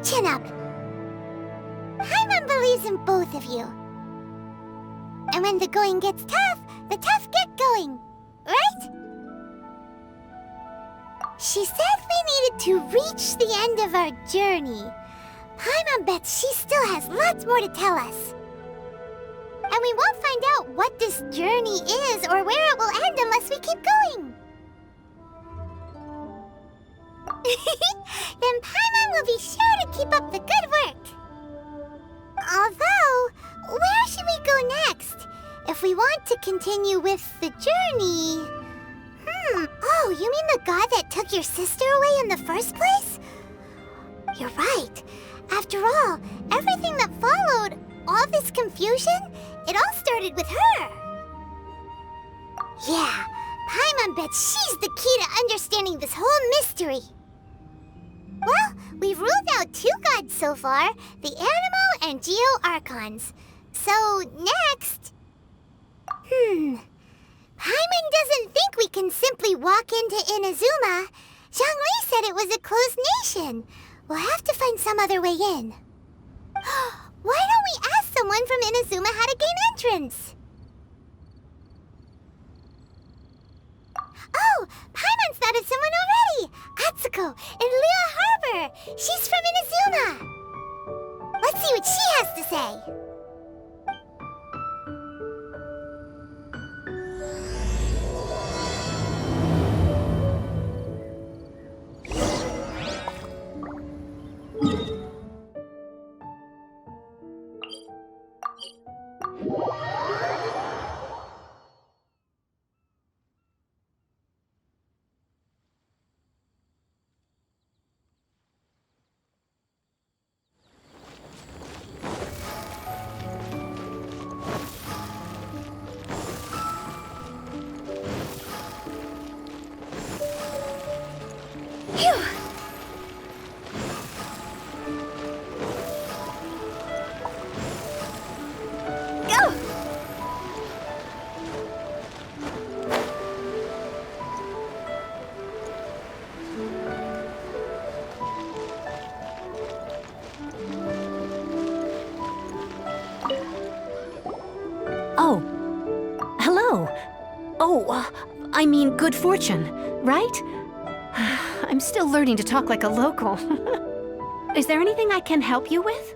Chin up. Paimon believes in both of you. And when the going gets tough, the tough get going. Right? She said we needed to reach the end of our journey. Paimon bets she still has lots more to tell us. And we won't find out what this journey is or where it will end unless we keep going. Then Paimon will be sure to keep up the good work. Although, where should we go next? If we want to continue with the journey... Oh, you mean the god that took your sister away in the first place? You're right. After all, everything that followed, all this confusion, it all started with her. Yeah, Paimon bets she's the key to understanding this whole mystery. Well, we've ruled out 2 gods so far, the Animo and Geo Archons. So, next... Paimon doesn't think we can simply walk into Inazuma. Zhongli said it was a closed nation. We'll have to find some other way in. Why don't we ask someone from Inazuma how to gain entrance? Oh, Paimon's thought of someone already! Atsuko, in Liyue Harbor! She's from Inazuma! Let's see what she has to say! Oh. Hello. I mean good fortune, right? I'm still learning to talk like a local. Is there anything I can help you with?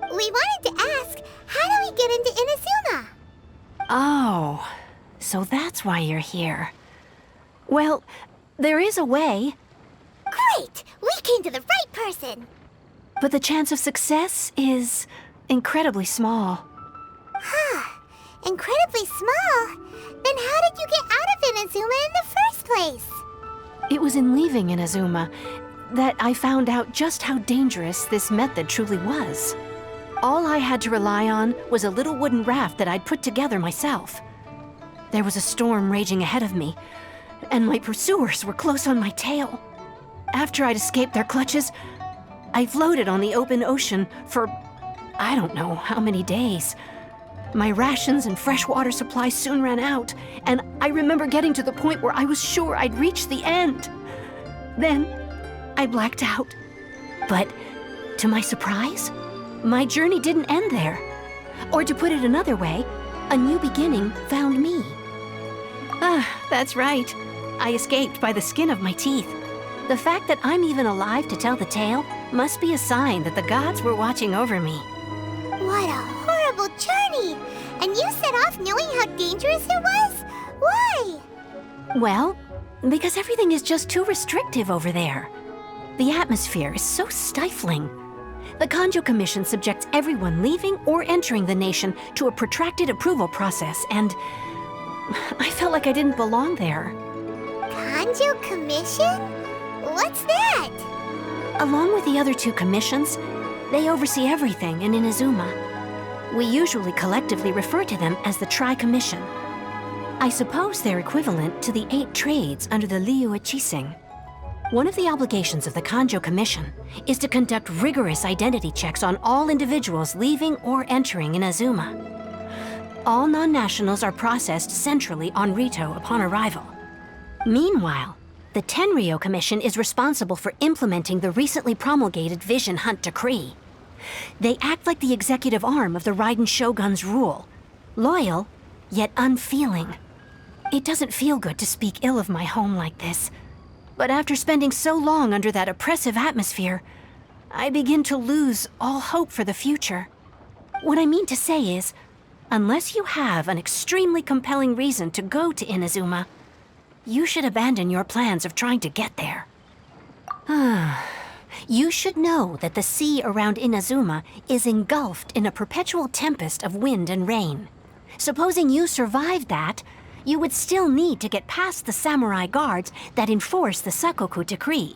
We wanted to ask, how do we get into Inazuma? Oh, so that's why you're here. Well, there is a way. Great! We came to the right person! But the chance of success is incredibly small. Incredibly small? Then how did you get out of Inazuma in the first place? It was in leaving Inazuma that I found out just how dangerous this method truly was. All I had to rely on was a little wooden raft that I'd put together myself. There was a storm raging ahead of me, and my pursuers were close on my tail. After I'd escaped their clutches, I floated on the open ocean for I don't know how many days. My rations and fresh water supply soon ran out, and I remember getting to the point where I was sure I'd reached the end. Then, I blacked out. But, to my surprise, my journey didn't end there. Or to put it another way, a new beginning found me. That's right. I escaped by the skin of my teeth. The fact that I'm even alive to tell the tale must be a sign that the gods were watching over me. What a horrible journey! And you set off knowing how dangerous it was? Why? Well, because everything is just too restrictive over there. The atmosphere is so stifling. The Kanjo Commission subjects everyone leaving or entering the nation to a protracted approval process, and I felt like I didn't belong there. Kanjo Commission? What's that? Along with the other 2 commissions, they oversee everything in Inazuma. We usually collectively refer to them as the Tri-Commission. I suppose they're equivalent to the 8 trades under the Liyue Chising. One of the obligations of the Kanjo Commission is to conduct rigorous identity checks on all individuals leaving or entering Inazuma. All non-nationals are processed centrally on Rito upon arrival. Meanwhile, The Tenryo Commission is responsible for implementing the recently promulgated Vision Hunt Decree. They act like the executive arm of the Raiden Shogun's rule. Loyal, yet unfeeling. It doesn't feel good to speak ill of my home like this. But after spending so long under that oppressive atmosphere, I begin to lose all hope for the future. What I mean to say is, unless you have an extremely compelling reason to go to Inazuma, you should abandon your plans of trying to get there. You should know that the sea around Inazuma is engulfed in a perpetual tempest of wind and rain. Supposing you survived that, you would still need to get past the samurai guards that enforce the Sakoku Decree,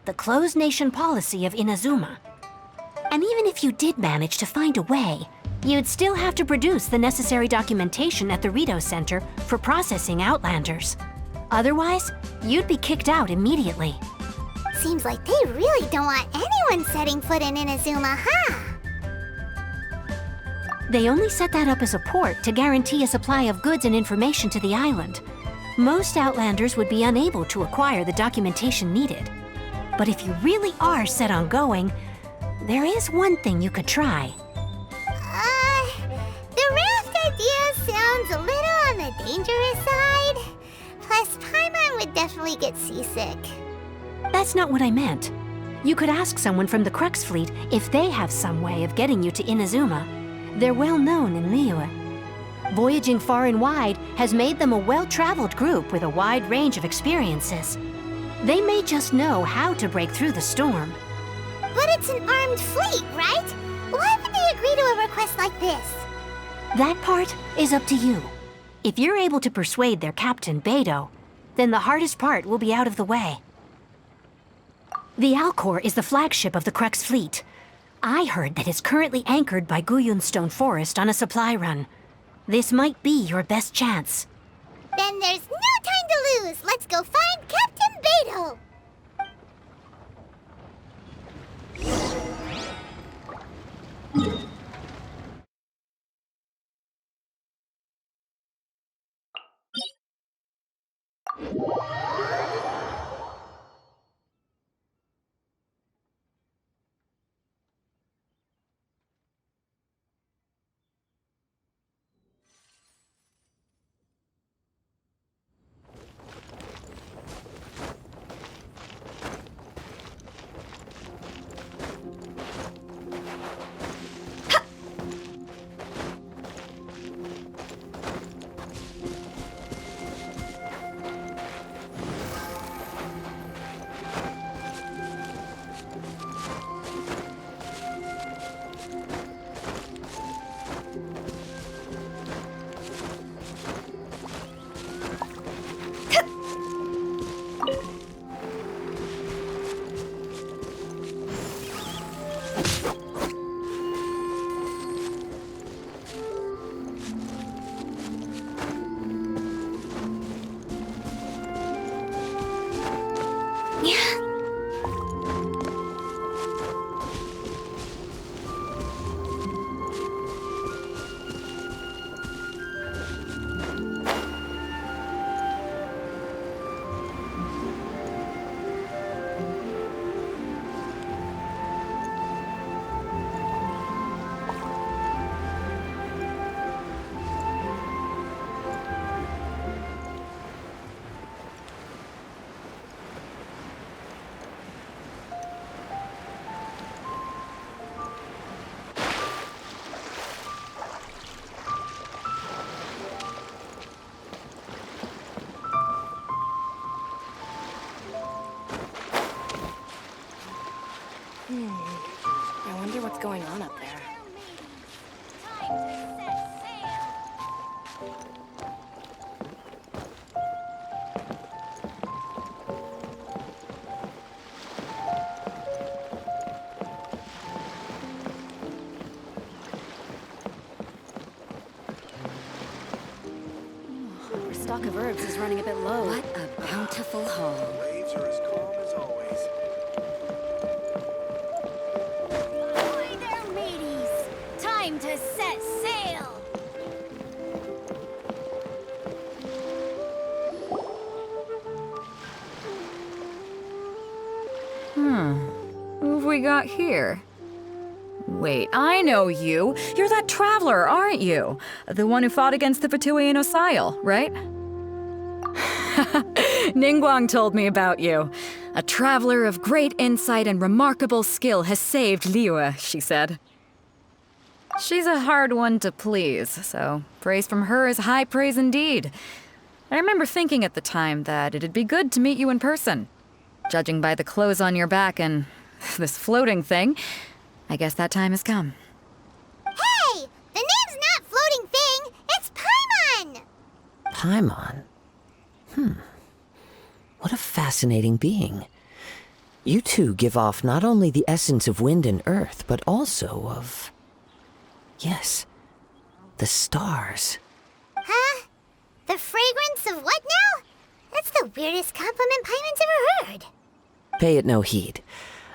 the closed nation policy of Inazuma. And even if you did manage to find a way, you'd still have to produce the necessary documentation at the Rito Center for processing Outlanders. Otherwise, you'd be kicked out immediately. Seems like they really don't want anyone setting foot in Inazuma, huh? They only set that up as a port to guarantee a supply of goods and information to the island. Most Outlanders would be unable to acquire the documentation needed. But if you really are set on going, there is one thing you could try. The raft idea sounds a little on the dangerous side. Plus, Paimon would definitely get seasick. That's not what I meant. You could ask someone from the Crux Fleet if they have some way of getting you to Inazuma. They're well known in Liyue. Voyaging far and wide has made them a well-traveled group with a wide range of experiences. They may just know how to break through the storm. But it's an armed fleet, right? Why would they agree to a request like this? That part is up to you. If you're able to persuade their captain, Beidou, then the hardest part will be out of the way. The Alcor is the flagship of the Crux Fleet. I heard that it's currently anchored by Guyunstone Forest on a supply run. This might be your best chance. Then there's no time to lose. Let's go find Captain Beidou. I wonder what's going on up there. Our stock of herbs is running a bit low. What a bountiful haul. Waves are as calm as always. Ahoy there, mateys! Time to set sail! got here? Wait, I know you. You're that traveler, aren't you? The one who fought against the Fatui and Osail, right? Ningguang told me about you. A traveler of great insight and remarkable skill has saved Liyue, she said. She's a hard one to please, so praise from her is high praise indeed. I remember thinking at the time that it'd be good to meet you in person. Judging by the clothes on your back and this floating thing, I guess that time has come. Hey! The name's not Floating Thing, it's Paimon! Paimon? What a fascinating being. You two give off not only the essence of wind and earth, but also of... yes, the stars. Huh? The fragrance of what now? That's the weirdest compliment Paimon's ever heard. Pay it no heed.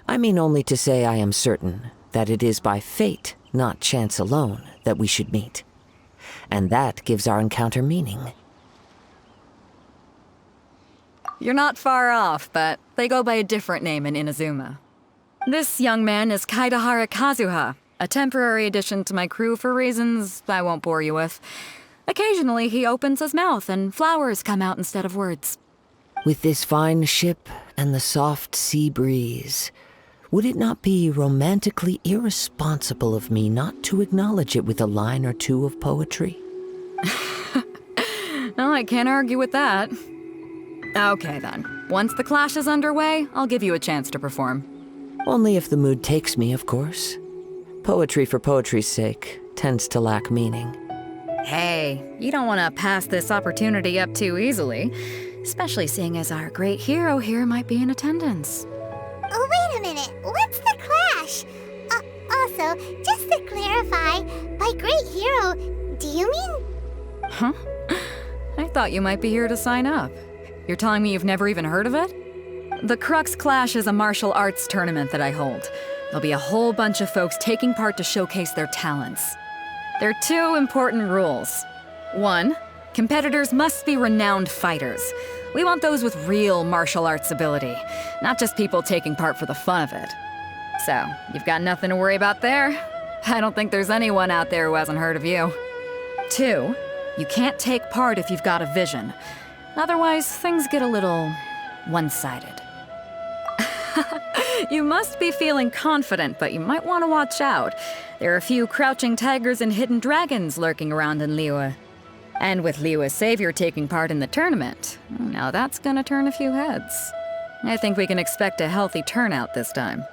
I mean only to say I am certain that it is by fate, not chance alone, that we should meet. And that gives our encounter meaning. You're not far off, but they go by a different name in Inazuma. This young man is Kaidahara Kazuha, a temporary addition to my crew for reasons I won't bore you with. Occasionally he opens his mouth and flowers come out instead of words. With this fine ship and the soft sea breeze, would it not be romantically irresponsible of me not to acknowledge it with a line or two of poetry? No, I can't argue with that. Okay then. Once the clash is underway, I'll give you a chance to perform. Only if the mood takes me, of course. Poetry for poetry's sake tends to lack meaning. Hey, you don't want to pass this opportunity up too easily, especially seeing as our great hero here might be in attendance. Oh, wait a minute. What's the clash? Also, just to clarify, by great hero, do you mean... Huh? I thought you might be here to sign up. You're telling me you've never even heard of it? The Crux Clash is a martial arts tournament that I hold. There'll be a whole bunch of folks taking part to showcase their talents. There are two important rules. One, competitors must be renowned fighters. We want those with real martial arts ability, not just people taking part for the fun of it. So, you've got nothing to worry about there. I don't think there's anyone out there who hasn't heard of you. Two, you can't take part if you've got a vision. Otherwise, things get a little one-sided. You must be feeling confident, but you might want to watch out. There are a few crouching tigers and hidden dragons lurking around in Liyue. And with Liyue's savior taking part in the tournament, now that's gonna turn a few heads. I think we can expect a healthy turnout this time.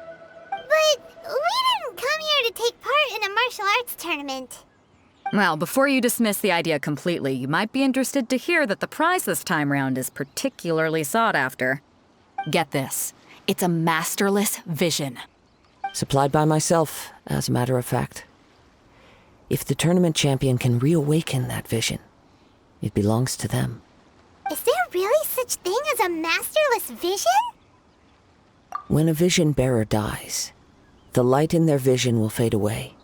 But we didn't come here to take part in a martial arts tournament. Well, before you dismiss the idea completely, you might be interested to hear that the prize this time round is particularly sought after. Get this. It's a masterless vision. Supplied by myself, as a matter of fact. If the tournament champion can reawaken that vision, it belongs to them. Is there really such thing as a masterless vision? When a vision bearer dies, the light in their vision will fade away.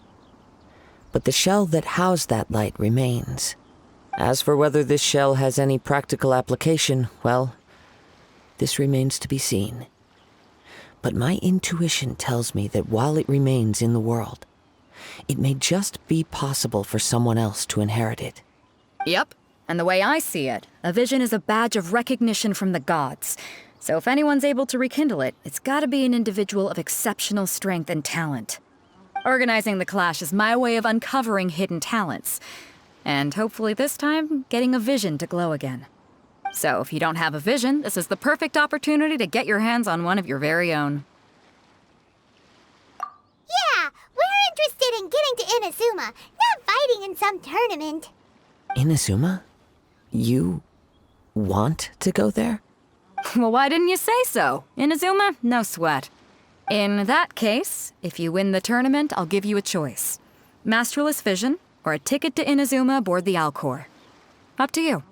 But the shell that housed that light remains. As for whether this shell has any practical application, well, this remains to be seen. But my intuition tells me that while it remains in the world, it may just be possible for someone else to inherit it. Yep. And the way I see it, a vision is a badge of recognition from the gods. So if anyone's able to rekindle it, it's gotta be an individual of exceptional strength and talent. Organizing the clash is my way of uncovering hidden talents. And hopefully this time, getting a vision to glow again. So if you don't have a vision, this is the perfect opportunity to get your hands on one of your very own. Yeah, we're interested in getting to Inazuma, not fighting in some tournament. Inazuma? You want to go there? Well, why didn't you say so? Inazuma? No sweat. In that case, if you win the tournament, I'll give you a choice. Masterless Vision, or a ticket to Inazuma aboard the Alcor. Up to you.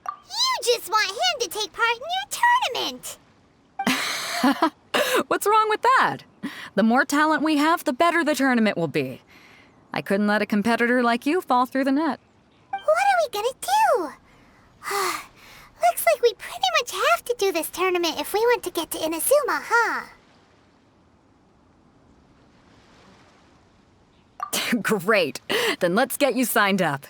You just want him to take part in your tournament. What's wrong with that? The more talent we have, the better the tournament will be. I couldn't let a competitor like you fall through the net. What are we gonna do? Looks like we pretty much have to do this tournament if we want to get to Inazuma, huh? Great. Then let's get you signed up.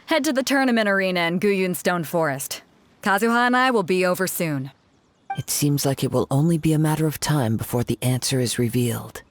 Head to the tournament arena in Guyun Stone Forest. Kazuha and I will be over soon. It seems like it will only be a matter of time before the answer is revealed.